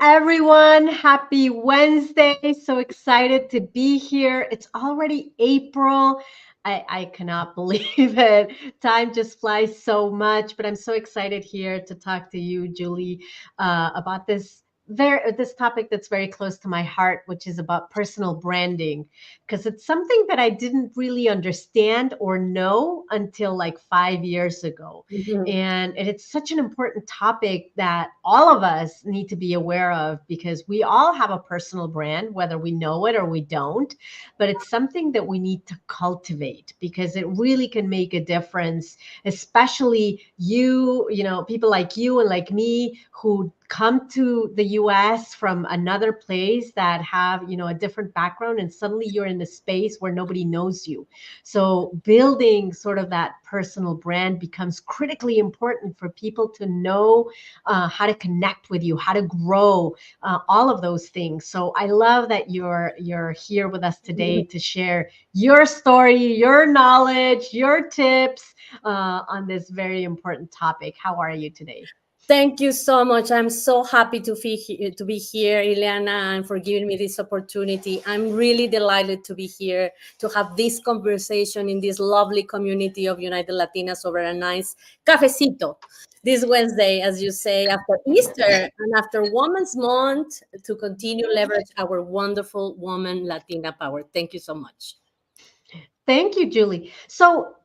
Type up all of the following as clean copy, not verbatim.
everyone. Happy Wednesday. So excited to be here. It's already April. I cannot believe it. Time just flies so much, but I'm so excited here to talk to you, Julie, about this topic that's very close to my heart, which is about personal branding, because it's something that I didn't really understand or know until like 5 years ago. Mhm. And it's such an important topic that all of us need to be aware of because we all have a personal brand, whether we know it or we don't. But it's something that we need to cultivate because it really can make a difference, especially people like you and like me who come to the US from another place that have, a different background, and suddenly you're in a space where nobody knows you. So building sort of that personal brand becomes critically important for people to know how to connect with you, how to grow, all of those things. So I love that you're here with us today to share your story, your knowledge, your tips on this very important topic. How are you today? Thank you so much. I'm so happy to be here, Ileana, and for giving me this opportunity. I'm really delighted to be here to have this conversation in this lovely community of United Latinas over a nice cafecito this Wednesday, as you say, after Easter and after Women's Month to continue leverage our wonderful woman Latina power. Thank you so much. Thank you, Julie. So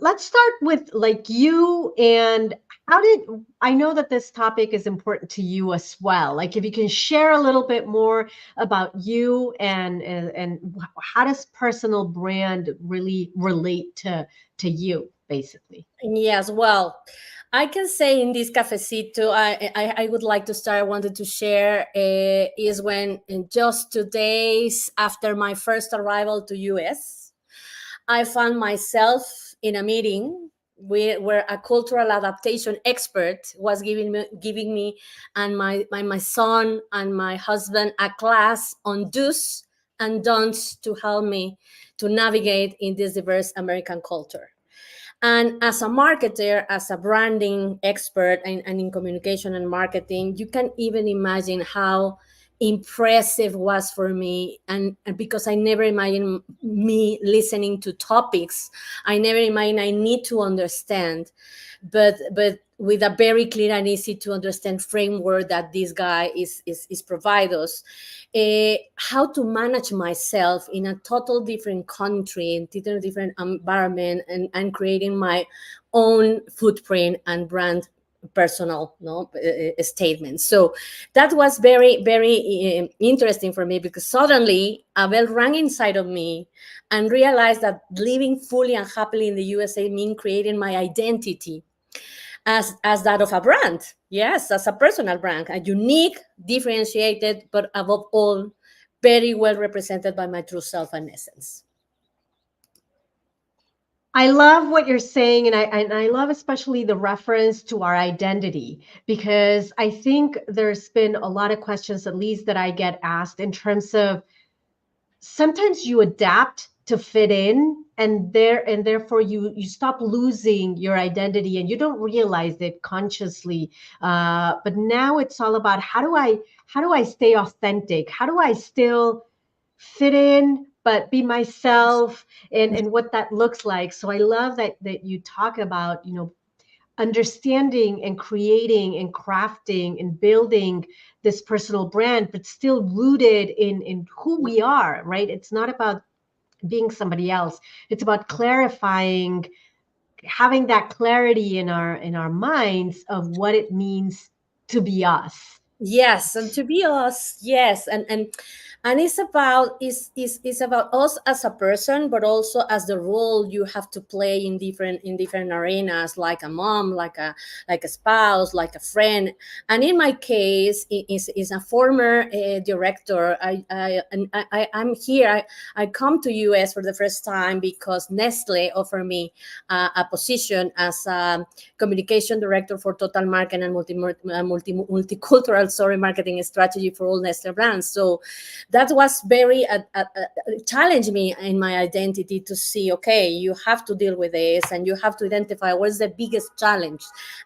let's start with like you and how did I know that this topic is important to you as well? Like if you can share a little bit more about you and how does personal brand really relate to you, basically? Yes, well, I can say in this cafecito, I would like to start. I wanted to share is when in just 2 days after my first arrival to US, I found myself in a meeting where a cultural adaptation expert was giving me and my son and my husband a class on do's and don'ts to help me to navigate in this diverse American culture. And as a marketer, as a branding expert, and in communication and marketing, you can even imagine how impressive was for me. And because I never imagined me listening to topics, I never imagined I need to understand, but with a very clear and easy to understand framework that this guy is provide us, how to manage myself in a total different country, in total different environment, and creating my own footprint and brand personal statement. So that was very very interesting for me, because suddenly a bell rang inside of me and realized that living fully and happily in the USA mean creating my identity as that of a brand. Yes, as a personal brand, a unique, differentiated, but above all, very well represented by my true self and essence. I love what you're saying, and I love especially the reference to our identity because I think there's been a lot of questions, at least that I get asked, in terms of sometimes you adapt to fit in, and therefore you stop losing your identity and you don't realize it consciously. But now it's all about how do I stay authentic? How do I still fit in but be myself, and what that looks like. So I love that you talk about, understanding and creating and crafting and building this personal brand, but still rooted in who we are, right? It's not about being somebody else. It's about clarifying, having that clarity in our minds of what it means to be us. Yes, and to be us, yes, and it's about us as a person, but also as the role you have to play in different arenas, like a mom, like a spouse, like a friend. And in my case, is a former director. I'm here. I come to US for the first time because Nestle offered me a position as a communication director for total market and multicultural, sorry, marketing strategy for all Nestle brands. So That was very challenged me in my identity to see, okay, you have to deal with this and you have to identify what's the biggest challenge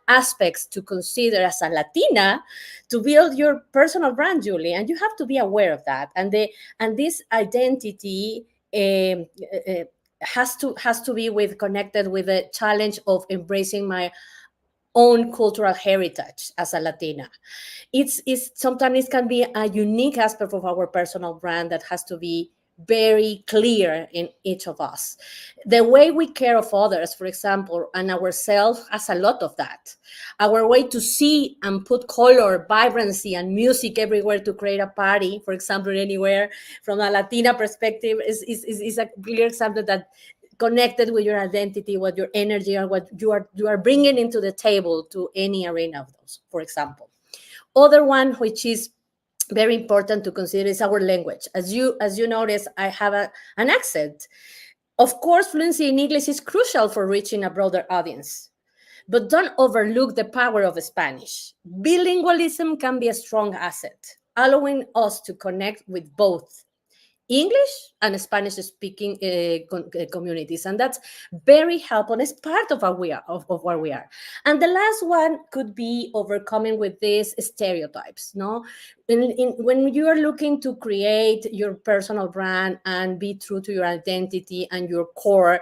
aspects to consider as a Latina to build your personal brand, Julie, and you have to be aware of that. And this identity has to be with connected with the challenge of embracing my own cultural heritage as a Latina. It's sometimes it can be a unique aspect of our personal brand that has to be very clear in each of us. The way we care of others, for example, and ourselves has a lot of that. Our way to see and put color, vibrancy, and music everywhere to create a party, for example, anywhere from a Latina perspective, is a clear example that connected with your identity, what your energy, or what you are bringing into the table to any arena of those, for example. Other one, which is very important to consider, is our language. As you notice, I have an accent. Of course, fluency in English is crucial for reaching a broader audience, but don't overlook the power of Spanish. Bilingualism can be a strong asset, allowing us to connect with both English and Spanish speaking communities. And that's very helpful. It's part of of where we are. And the last one could be overcoming with these stereotypes. No, when you are looking to create your personal brand and be true to your identity and your core,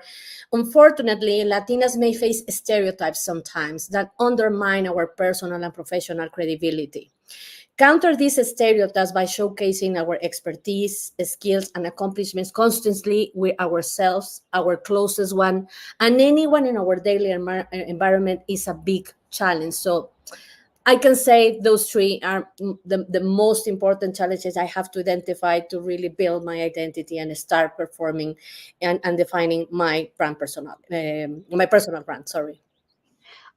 unfortunately, Latinas may face stereotypes sometimes that undermine our personal and professional credibility. Counter these stereotypes by showcasing our expertise, skills, and accomplishments constantly with ourselves, our closest one, and anyone in our daily environment is a big challenge. So I can say those three are the most important challenges I have to identify to really build my identity and start performing and defining my brand personal, my personal brand. Sorry.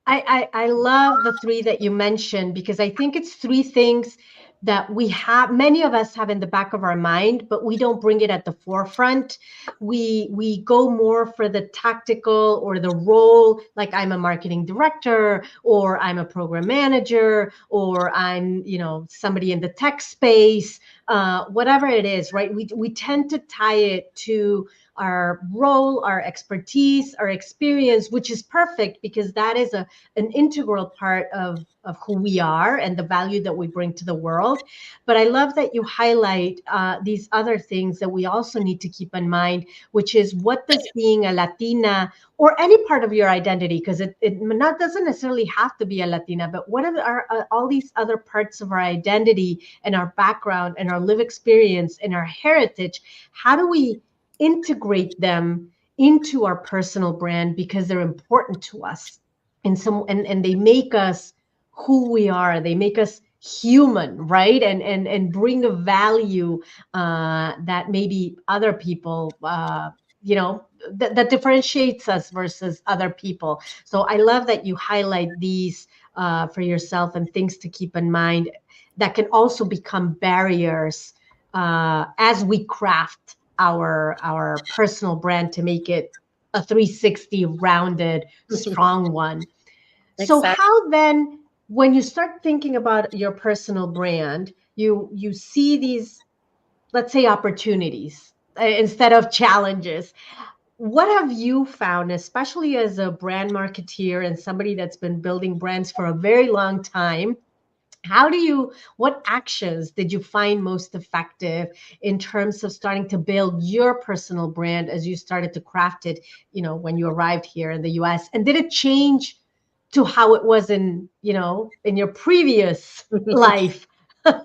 I love the three that you mentioned because I think it's three things that we have, many of us have in the back of our mind, but we don't bring it at the forefront. We go more for the tactical or the role, like I'm a marketing director, or I'm a program manager, or I'm, somebody in the tech space, whatever it is, right? We tend to tie it to our role, our expertise, our experience, which is perfect because that is an integral part of who we are and the value that we bring to the world. But I love that you highlight these other things that we also need to keep in mind, which is what does being a Latina or any part of your identity, because it not doesn't necessarily have to be a Latina, but what are all these other parts of our identity and our background and our live experience and our heritage? How do we integrate them into our personal brand because they're important to us and they make us who we are, they make us human, right? And bring a value that maybe other people that differentiates us versus other people. So I love that you highlight these for yourself and things to keep in mind that can also become barriers as we craft our personal brand to make it a 360 rounded, strong one. So Exactly. how then, when you start thinking about your personal brand, you see these, let's say, opportunities instead of challenges. What have you found, especially as a brand marketeer and somebody that's been building brands for a very long time? What actions did you find most effective in terms of starting to build your personal brand as you started to craft it, when you arrived here in the US? And did it change to how it was in your previous life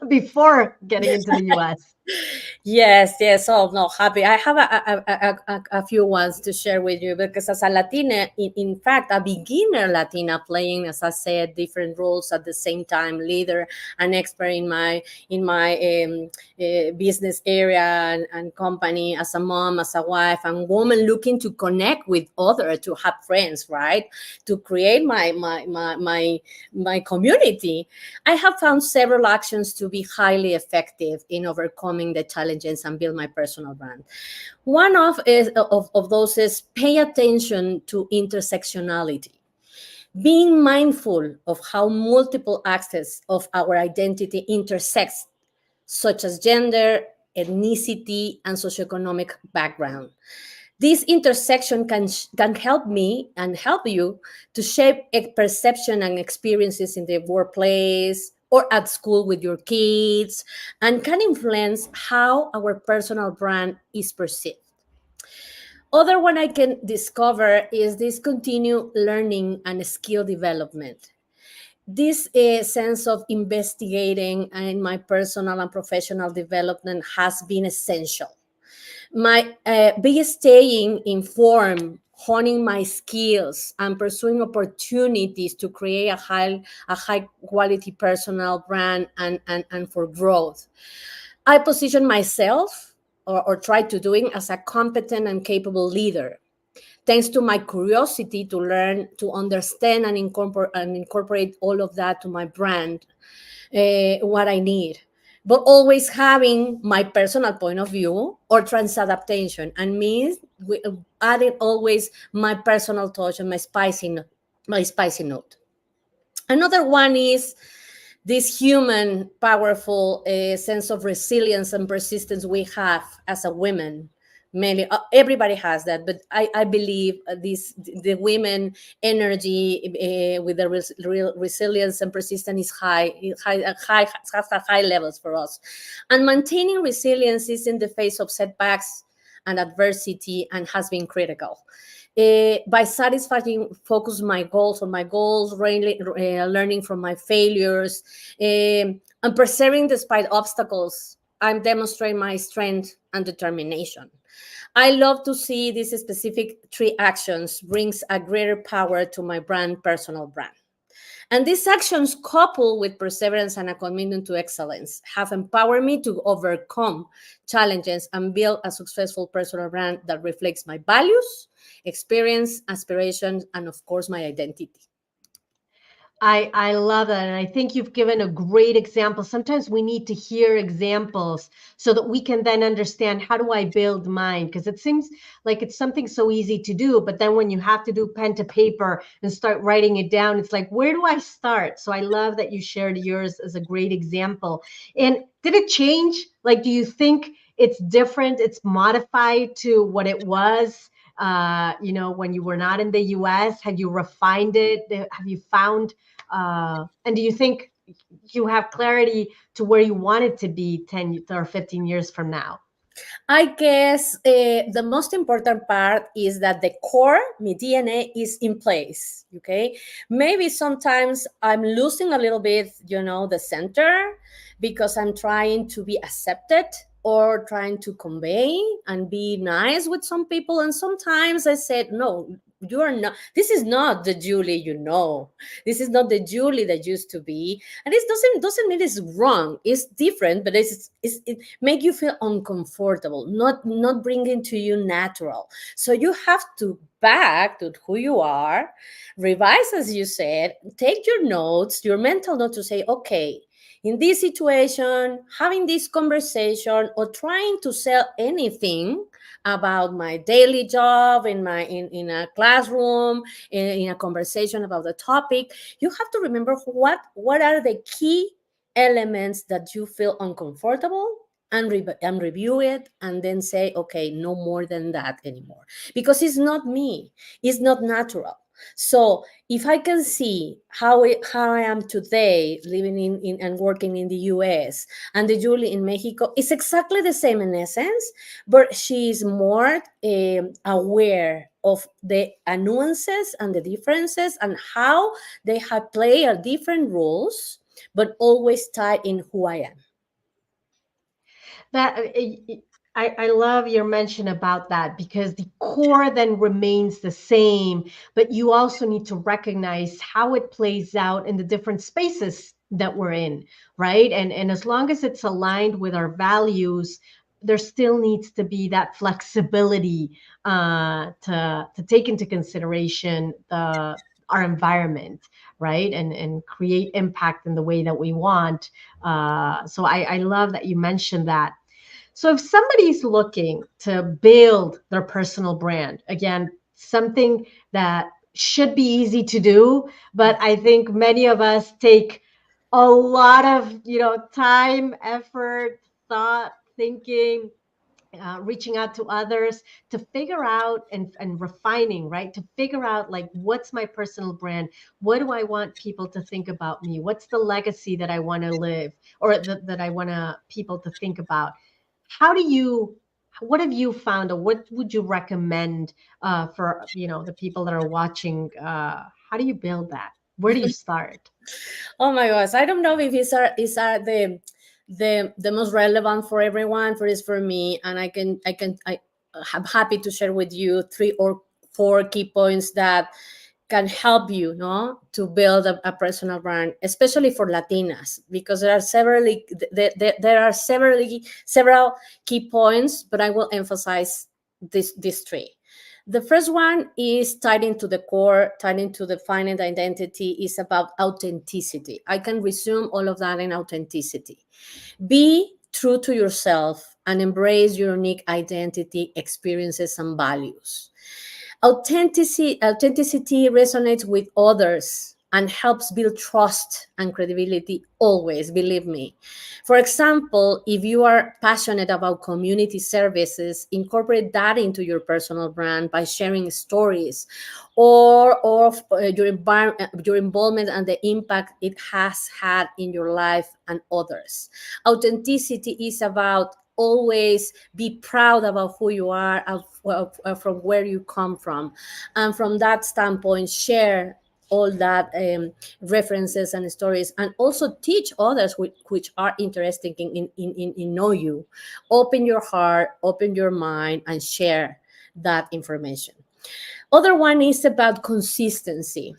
before getting into the US? Yes, yes. Oh no, happy. I have a few ones to share with you because as a Latina, in fact, a beginner Latina playing, as I said, different roles at the same time, leader and expert in my business area and company, as a mom, as a wife, and woman looking to connect with others, to have friends, right? To create my community. I have found several actions to be highly effective in overcoming the challenges and build my personal brand. One of those is pay attention to intersectionality. Being mindful of how multiple aspects of our identity intersects, such as gender, ethnicity, and socioeconomic background. This intersection can help me and help you to shape a perception and experiences in the workplace or at school with your kids, and can influence how our personal brand is perceived. Other one I can discover is this continued learning and skill development. This sense of investigating in my personal and professional development has been essential. My be staying informed, honing my skills, and pursuing opportunities to create a high quality personal brand and for growth. I position myself, or try to doing, as a competent and capable leader, thanks to my curiosity to learn, to understand, and incorporate all of that to my brand, what I need, but always having my personal point of view or trans adaptation, and means adding always my personal touch and my spicy note. Another one is this human, powerful sense of resilience and persistence we have as a woman. Many, everybody has that, but I believe this the women energy with the real resilience and persistence is high levels for us, and maintaining resilience is in the face of setbacks and adversity, and has been critical. By satisfying focus my goals on my goals, really, learning from my failures, and persevering despite obstacles, I'm demonstrating my strength and determination. I love to see these specific three actions brings a greater power to my personal brand. And these actions, coupled with perseverance and a commitment to excellence, have empowered me to overcome challenges and build a successful personal brand that reflects my values, experience, aspirations, and of course, my identity. I love that. And I think you've given a great example. Sometimes we need to hear examples so that we can then understand, how do I build mine? Because it seems like it's something so easy to do, but then when you have to do pen to paper and start writing it down, it's like, where do I start? So I love that you shared yours as a great example. And did it change? Like, do you think it's different? It's modified to what it was? When you were not in the US, have you refined it? Have you found, and do you think you have clarity to where you want it to be 10 or 15 years from now? I guess the most important part is that the core, my DNA, is in place. Okay. Maybe sometimes I'm losing a little bit, the center, because I'm trying to be accepted or trying to convey and be nice with some people. And sometimes I said, no, you are not, this is not the Julie This is not the Julie that used to be. And this doesn't mean it's wrong. It's different, but it make you feel uncomfortable, not bringing to you natural. So you have to back to who you are, revise, as you said, take your notes, your mental note, to say, okay, in this situation, having this conversation or trying to sell anything about my daily job in a classroom, in a conversation about the topic, you have to remember what are the key elements that you feel uncomfortable, and review it, and then say, okay, no more than that anymore, because it's not me, it's not natural. So if I can see how I am today, living in and working in the US, and the Julie in Mexico is exactly the same in essence, but she is more aware of the nuances and the differences, and how they have played a different roles, but always tied in who I am. That I love your mention about that, because the core then remains the same, but you also need to recognize how it plays out in the different spaces that we're in, right? And as long as it's aligned with our values, there still needs to be that flexibility, to take into consideration our environment, right? And create impact in the way that we want. So I love that you mentioned that. So if somebody's looking to build their personal brand, again, something that should be easy to do, but I think many of us take a lot of, time, effort, thought, thinking, reaching out to others to figure out and refining, right? To figure out like what's my personal brand? What do I want people to think about me? What's the legacy that I want to live or that I want to people to think about? How do you what have you found or what would you recommend for the people that are watching? How do you build that? Where do you start? Oh my gosh, I don't know if these are the most relevant for everyone. For is for me, and I am happy to share with you 3 or 4 key points that can help you, no, to build a personal brand, especially for Latinas, because there are several key points, but I will emphasize these 3. The first one is tied into the core, tied into defining identity, is about authenticity. I can resume all of that in authenticity. Be true to yourself and embrace your unique identity, experiences, and values. Authenticity resonates with others and helps build trust and credibility always, believe me. For example, if you are passionate about community services, incorporate that into your personal brand by sharing stories or your involvement and the impact it has had in your life and others. Authenticity is about always be proud about who you are, from where you come from, and from that standpoint share all that references and stories, and also teach others which are interested in know you. Open your heart, open your mind, and share that information. Other one is about consistency.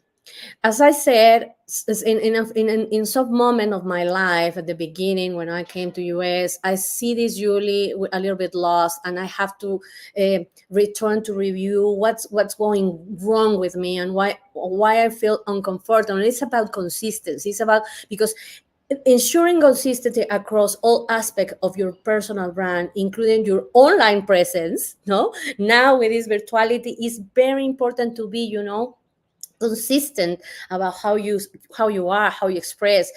As I said, in some moment of my life at the beginning when I came to US, I see this Julie a little bit lost, and I have to return to review what's going wrong with me and why I feel uncomfortable. It's about consistency. It's about because ensuring consistency across all aspects of your personal brand, including your online presence. No, now with this virtuality, is very important to be, consistent about how you are, how you express.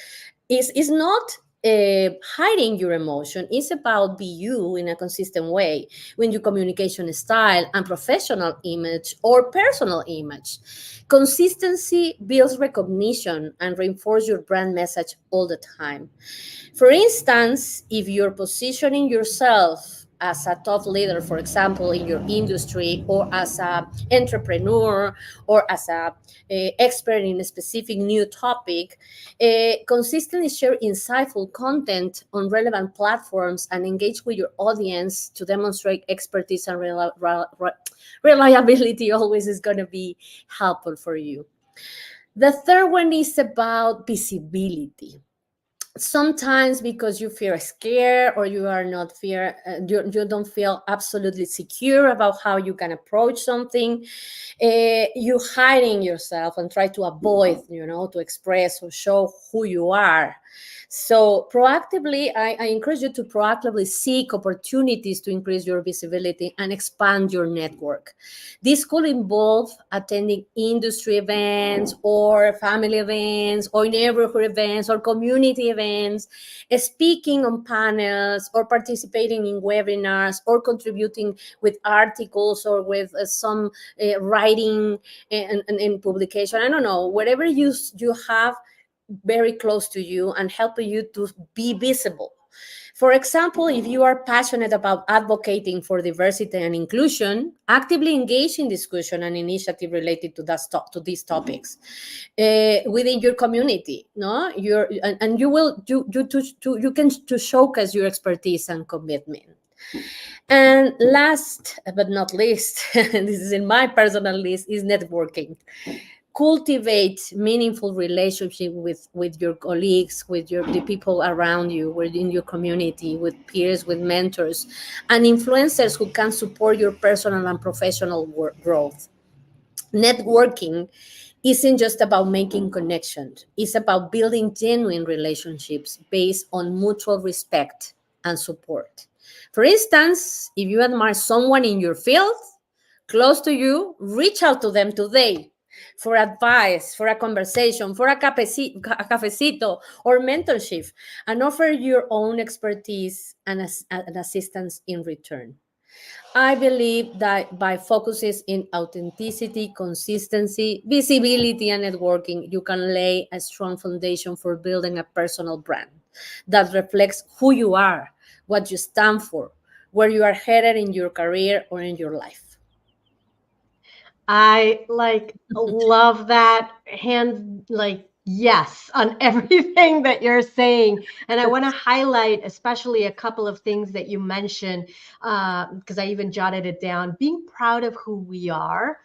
Is not hiding your emotion. It's about be you in a consistent way when your communication style and professional image or personal image. Consistency builds recognition and reinforce your brand message all the time. For instance, if you're positioning yourself as a top leader, for example, in your industry, or as an entrepreneur, or as a expert in a specific new topic, consistently share insightful content on relevant platforms and engage with your audience to demonstrate expertise and reliability always is going to be helpful for you. The third one is about visibility. Sometimes because you feel scared or you are not fear you don't feel absolutely secure about how you can approach something, you hiding yourself and try to avoid to express or show who you are. So proactively, I encourage you to proactively seek opportunities to increase your visibility and expand your network. This could involve attending industry events or family events or neighborhood events or community events, speaking on panels or participating in webinars or contributing with articles or with some writing and publication. I don't know, whatever you have very close to you and helping you to be visible. For example, if you are passionate about advocating for diversity and inclusion, actively engage in discussion and initiative related to these topics within your community. No, and you can to showcase your expertise and commitment. And last but not least, this is in my personal list, is networking. Cultivate meaningful relationship with your colleagues, with the people around you, within your community, with peers, with mentors and influencers who can support your personal and professional growth. Networking isn't just about making connections. It's about building genuine relationships based on mutual respect and support. For instance, if you admire someone in your field close to you, reach out to them today. for advice, for a conversation, for a cafecito or mentorship, and offer your own expertise and, and assistance in return. I believe that by focusing in authenticity, consistency, visibility, and networking, you can lay a strong foundation for building a personal brand that reflects who you are, what you stand for, where you are headed in your career or in your life. I like love that hand, like, yes, on everything that you're saying. And I want to highlight especially a couple of things that you mentioned, because I even jotted it down. Being proud of who we are,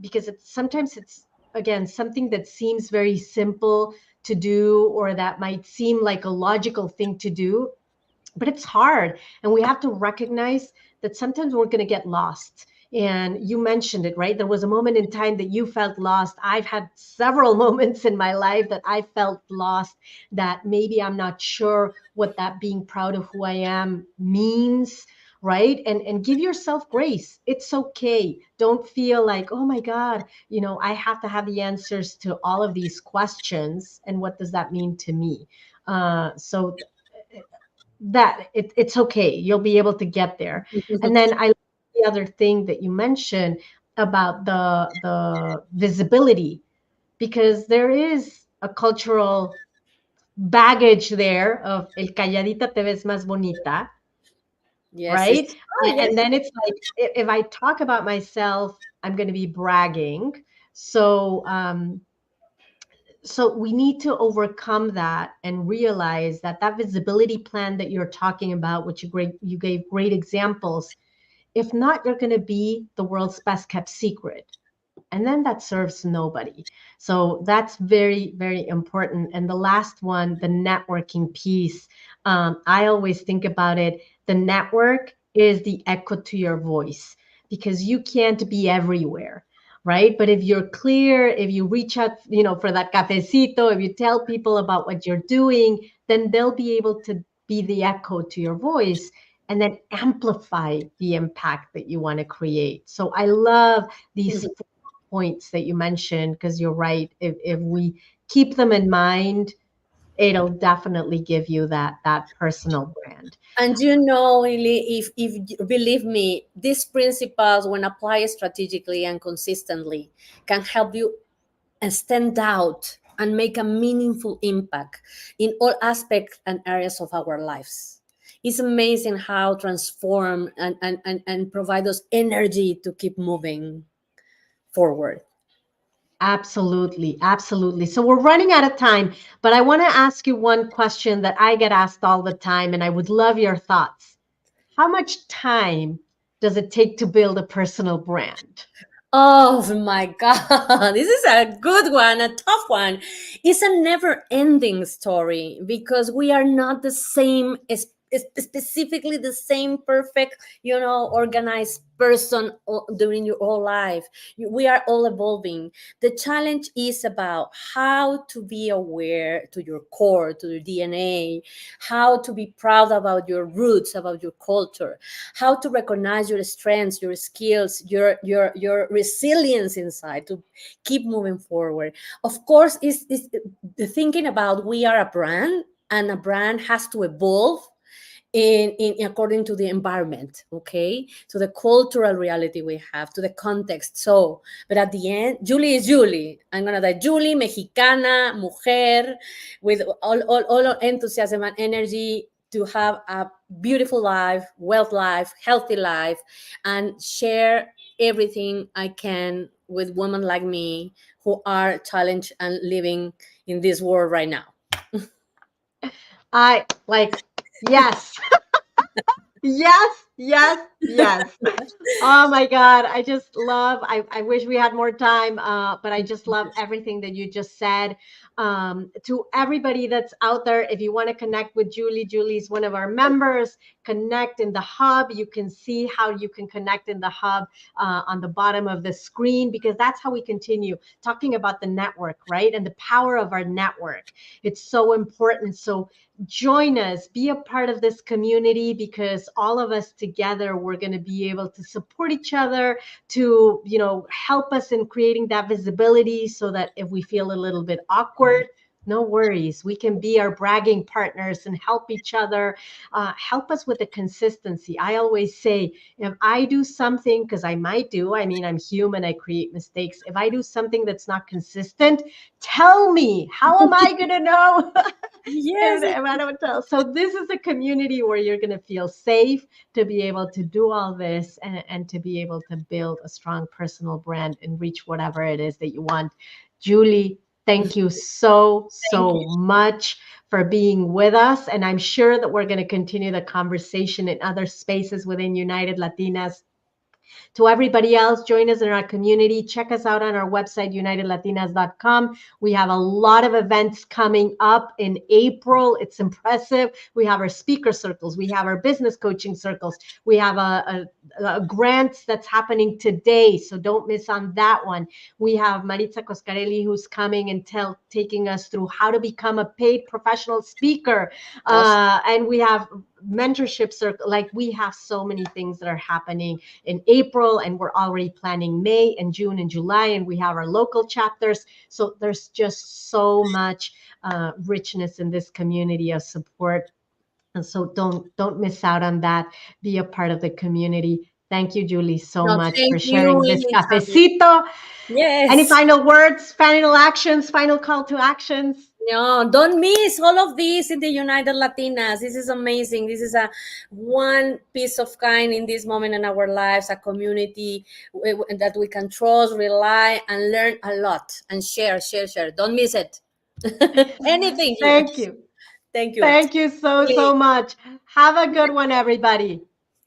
because sometimes it's, again, something that seems very simple to do, or that might seem like a logical thing to do, but it's hard, and we have to recognize that sometimes we're going to get lost. And you mentioned it, right? There was a moment in time that you felt lost. I've had several moments in my life that I felt lost, that maybe I'm not sure what that being proud of who I am means, right? And give yourself grace. It's okay. Don't feel like, oh my God, I have to have the answers to all of these questions, and what does that mean to me? So that it's okay. You'll be able to get there. And then I the other thing that you mentioned about the visibility, because there is a cultural baggage there of el calladita te ves más bonita, Yes, right? it's oh And yes. then it's like, if I talk about myself, I'm going to be bragging. So we need to overcome that and realize that that visibility plan that you're talking about, which you gave great examples, if not, you're going to be the world's best kept secret, and then that serves nobody. So that's very, very important. And the last one, the networking piece, I always think about it. The network is the echo to your voice, because you can't be everywhere, right? But if you're clear, if you reach out, for that cafecito, if you tell people about what you're doing, then they'll be able to be the echo to your voice, and then amplify the impact that you want to create. So I love these points that you mentioned, because you're right. If we keep them in mind, it'll definitely give you that personal brand. And you know, really, if believe me, these principles, when applied strategically and consistently, can help you stand out and make a meaningful impact in all aspects and areas of our lives. It's amazing how transform and provide us energy to keep moving forward. Absolutely, absolutely. So we're running out of time, but I want to ask you one question that I get asked all the time, and I would love your thoughts. How much time does it take to build a personal brand? Oh my God, this is a good one, a tough one. It's a never ending story because we are not the same, specifically the same perfect, organized person during your whole life. We are all evolving. The challenge is about how to be aware to your core, to your DNA, how to be proud about your roots, about your culture, how to recognize your strengths, your skills, your resilience inside to keep moving forward. Of course, is the thinking about we are a brand, and a brand has to evolve in according to the environment, okay, to the cultural reality we have, to the context. So but at the end, Julie is Julie. I'm gonna die Julie, Mexicana, mujer, with all enthusiasm and energy to have a beautiful life, wealth life, healthy life, and share everything I can with women like me who are challenged and living in this world right now. I like, yes. Yes, yes, yes. Oh my God. I just love, I wish we had more time, but I just love everything that you just said. To everybody that's out there, if you want to connect with Julie's one of our members. Connect in the hub. You can see how you can connect in the hub on the bottom of the screen, because that's how we continue talking about the network, right? And the power of our network. It's so important. So join us, be a part of this community, because all of us together, we're going to be able to support each other, to, help us in creating that visibility, so that if we feel a little bit awkward, no worries. We can be our bragging partners and help each other, help us with the consistency. I always say, if I do something, because I might do, I mean, I'm human, I create mistakes. If I do something that's not consistent, tell me. How am I going to know? Yes. If I don't tell. So this is a community where you're going to feel safe to be able to do all this, and to be able to build a strong personal brand and reach whatever it is that you want. Julie, thank you so Thank you. much for being with us. And I'm sure that we're going to continue the conversation in other spaces within United Latinas. To everybody else, join us in our community. Check us out on our website, unitedlatinas.com. We have a lot of events coming up in April. It's impressive. We have our speaker circles. We have our business coaching circles. We have a grant that's happening today, so don't miss on that one. We have Maritza Coscarelli, who's coming and taking us through how to become a paid professional speaker. Awesome. And we have mentorship circle. Like, we have so many things that are happening in April, and we're already planning May and June and July, and we have our local chapters. So there's just so much richness in this community of support. And so don't miss out on that. Be a part of the community. Thank you, Julie, so No, much thank for you sharing this anytime. cafecito. Any Yes. final words, final actions, final call to actions? No, don't miss all of these in the United Latinas. This is amazing. This is a one piece of kind in this moment in our lives, a community that we can trust, rely, and learn a lot, and share. Don't miss it. Anything here. Thank you. Thank you. Thank you so much. Have a good one, everybody.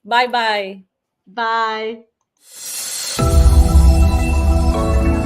Bye bye. Bye.